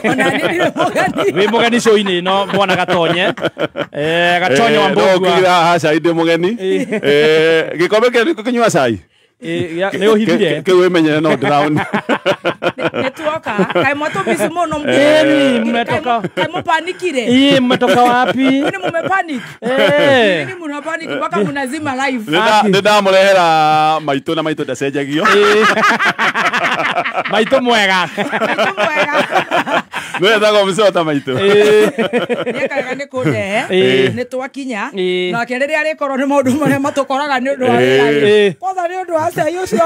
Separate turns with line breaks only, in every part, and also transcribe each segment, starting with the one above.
Ona nĩ mũgeni.
Wĩ mũgeni show-inĩ no mwana Gatonye. Gatonye wa Mbogua.
Nokira cai ndĩ mũgeni. Gĩkombe kĩrĩa kĩnyua cai.
Nĩ ũhithire.
Kĩu wĩmenyere no drown.
Nĩtuoka. Kaĩ mwatũmisi mũno mgeni.
Mmetoka.
Kaĩ mũpanikire.
Mmetoka wapi?
Nĩ mumepanic. Nĩ mnapanic mpaka mnazima live.
Nĩndamũrehera maitũ na maitũ ndacenjagio.
Maitũ mwega.
Maitũ mwega.
Nĩwetagwo mcota maitũ.
Nĩekaga nĩ kũndehe. Nĩ twakinya. Nake rĩrĩa rĩkorwo nĩ maũndũ marĩa matũkoraga nĩ ũndũ wa wĩra. Kwanza nĩ ũndũ wa cai ũcio.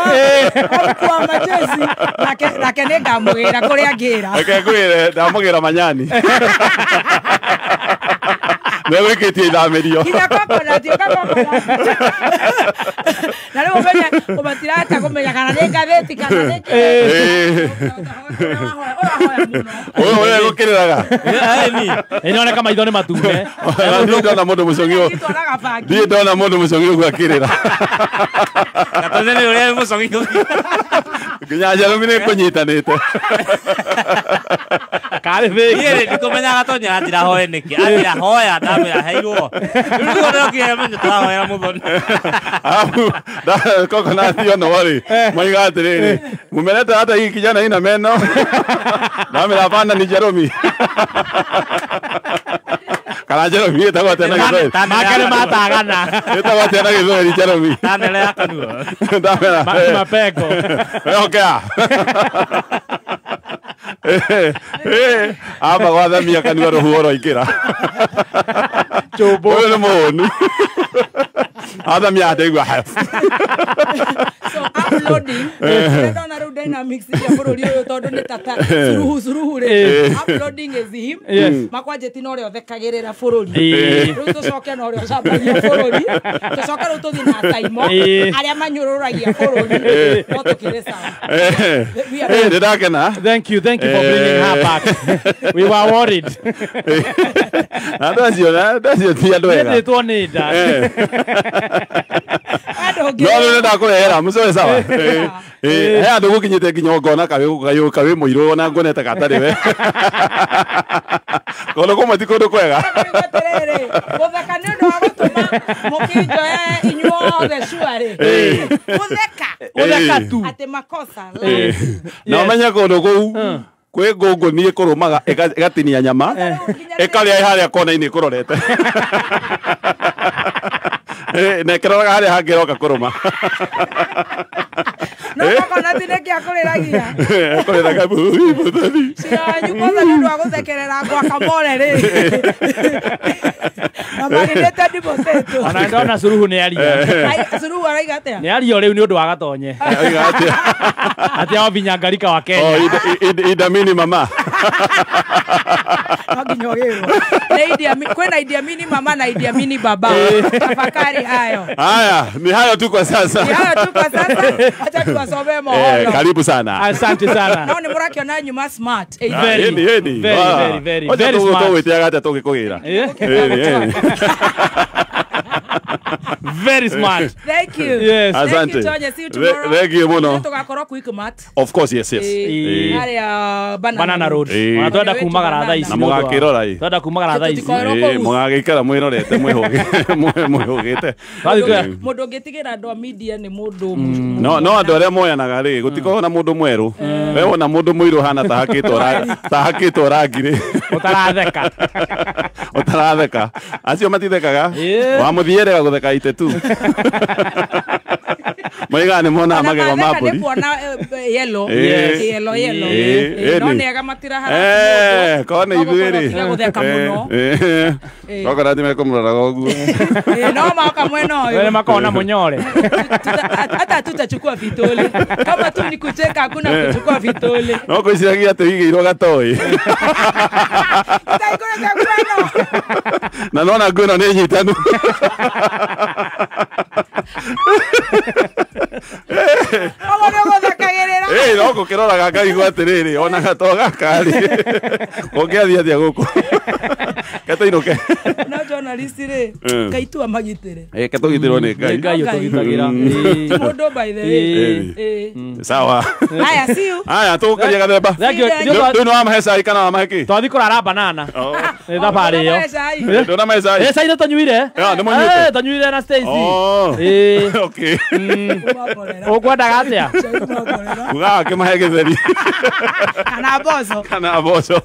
Kwa majesi. Nake nĩ ngamũgĩra kũrĩa ngĩra.
Reke ngwĩre ndamũgĩra manyani. Nĩwĩkĩtie ithamĩrio.
Kinya coconut, coconut. Na rĩu ũmenye ũmatirahota kũmenya kana nĩ ngathĩti kana nĩ
Ũyũ ũrĩa gũkĩrĩraga.
Ĩnoneka maitho nĩ matune.
Ndiĩ ndona mũndũ mũcong'i ũguo. Ndiĩ ndona mũndũ mũcong'i ũguo akĩrĩra.
Gatonye nĩ ũrĩa mũcong'i ũguo.
Nginya Jeremy nĩkũnyitanĩte.
Karĩ bĩgi. Nĩkũmenya Gatonye atirahoe nĩkĩ. Atirahoya ndamĩra heirwo. Rĩu ndĩrokire menye tũrahoera mũthoni.
Coconut ono rĩ. Maiga atĩrĩrĩ. Mumelete hata hii kijana ina meno. Ndamĩra hapana ni Jeremy. Kana Jeremy ĩtagwo atĩa na Gĩthweri?
Makere matagana.
Ĩtagwo atĩa na Gĩthweri Jeremy?
Tanele ya kanua.
Ndamĩra.
Mapeko.
Okea. Aba gwathamia kanua rũhuho rwaingĩra.
Chobo.
Ũyũ nĩ mũhũnu. Athamia ataigua.
So uploading. Ndona rĩu dynamics ya bũrũri ũyũ tondũ nĩ tata suruhu rĩ. Uploading is him. Makwanjĩti no ũrĩa ũthekagĩrĩra bũrũri. Rĩu tũcoke no ũrĩa ũcambagia bũrũri. Tũcoke rĩu tũthiĩ na Saimo arĩa manyũrũragia bũrũri. No tũkĩrĩ sawa.
Ndĩrakena.
Thank you for bringing her back. We were worried.
Ndacio ti andũ ega.
Nĩndĩtwo nĩ nda.
No nĩ ndakũrehera mũcoe sawa. He andũ gũkinyĩte nginya ngona kawĩ mũirũ ona ngonete gatarĩ we. Kũndũ kũmwe ti kũndũ kwega.
Gũtheka nĩ ũndũ wa gũtũma mũkĩnjoe inyuothe cuarĩ.
Gũtheka tu.
Atĩ makosa.
Na ũmenye kũndũ kũu kwĩ ngũngũ niĩ kũrũmaga ĩgatinia nyama ĩkarĩa harĩa kona-inĩ ĩkũrorete. Na ĩkĩroraga harĩa hangĩ ĩroka kũrũma.
No coconut nĩ kĩakũrĩragia.
Kũrĩraga mũthoni.
Cianyu kwanza nĩ ũndũ wa gũthekerera gwaka more rĩ. Na marinĩte ndibũtetũ.
Ona ndona Suruhu nĩ aria.
Suruhu araiga atĩa?
Nĩ aria rĩu nĩ ũndũ wa Gatonye. Atĩa Obinya Ngarika wa Kenya.
Ida Mini mama.
Nginya ũgĩrwo. Kwĩna Idi Amini mama na Idi Amini baba. Tafakari hayo.
Haya, ni hayo tu kwa sasa.
Ni hayo tu kwa sasa. Acha tuwasomee mahono.
Karibu sana.
Asante sana.
Nao ni mũrakiona nyuma smart.
Very smart. Tũgwĩtĩaga atĩa tũgĩkũgĩra.
Very smart.
Thank you.
Yes.
Asante.
See you tomorrow.
Thank you muno.
Tugakorwo Quickmart.
Of course, yes.
Harĩa
Banana Road. Ona twenda kumagara thaa ici.
Na mũgakĩrora ĩ.
Twenda kumagara thaa ici.
Mũgagĩikara mwĩrorete mwĩhũgĩte.
Mũndũ ũngĩtigĩra andũ a media nĩ mũndũ.
No andũ arĩa moyanaga rĩ gũtikoragwo na mũndũ mwerũ. We wona mũndũ mũirũ hana ta hakĩtwo rangi rĩ. Ũtaratheka. Acio matithekaga. Wamũthiĩrega gũtheka itetu. Maiga nĩ monaga magego ma mbũri.
Nĩ kuona yellow. No nĩega matirahara.
Kona ithuĩ rĩ.
Gũtheka mũno.
Coconut mekũmũroraga ũguo.
No maoka mwena ũyũ.
Wale makona munyore.
Hata tutachukua vitole. Kama tu ni kucheka hakuna kuchukua vitole.
No kũiciragia atĩ wigĩirwo gatoi. Na nona nguo ĩno nĩ nyitanu. No gũkĩroraga ngaigua atĩrĩrĩ ona gato gaka rĩ. Ũngĩathiĩ atĩa gũkũ. Kata inoke.
No journalist re. Kaitua magitire.
Kato gitiro ne kai.
Ngai utogitagira.
Modo by the way.
Sawa.
Haya, see you.
Haya, tu kaje gathemba. Ndio no amahesa ikana amahiki.
Twathi kurara banana. Ni thabari yo.
Ndio na mesa.
Esa ino tonyuire?
Ndio monyuite.
Tonyuire na Stacy.
Okay.
Ukwendaga atia?
Uga kimahe githeri. Kana boco.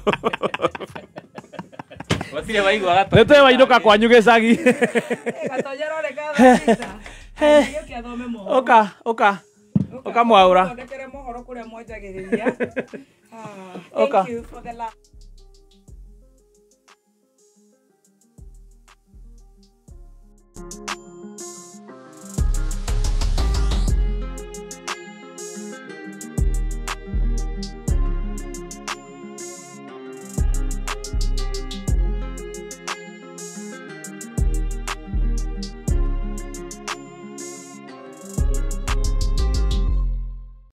Watire waigua gato.
Nĩ twĩ wainũka kwanyu gĩcagi. Ũka mwaũra.
Thank you for the love.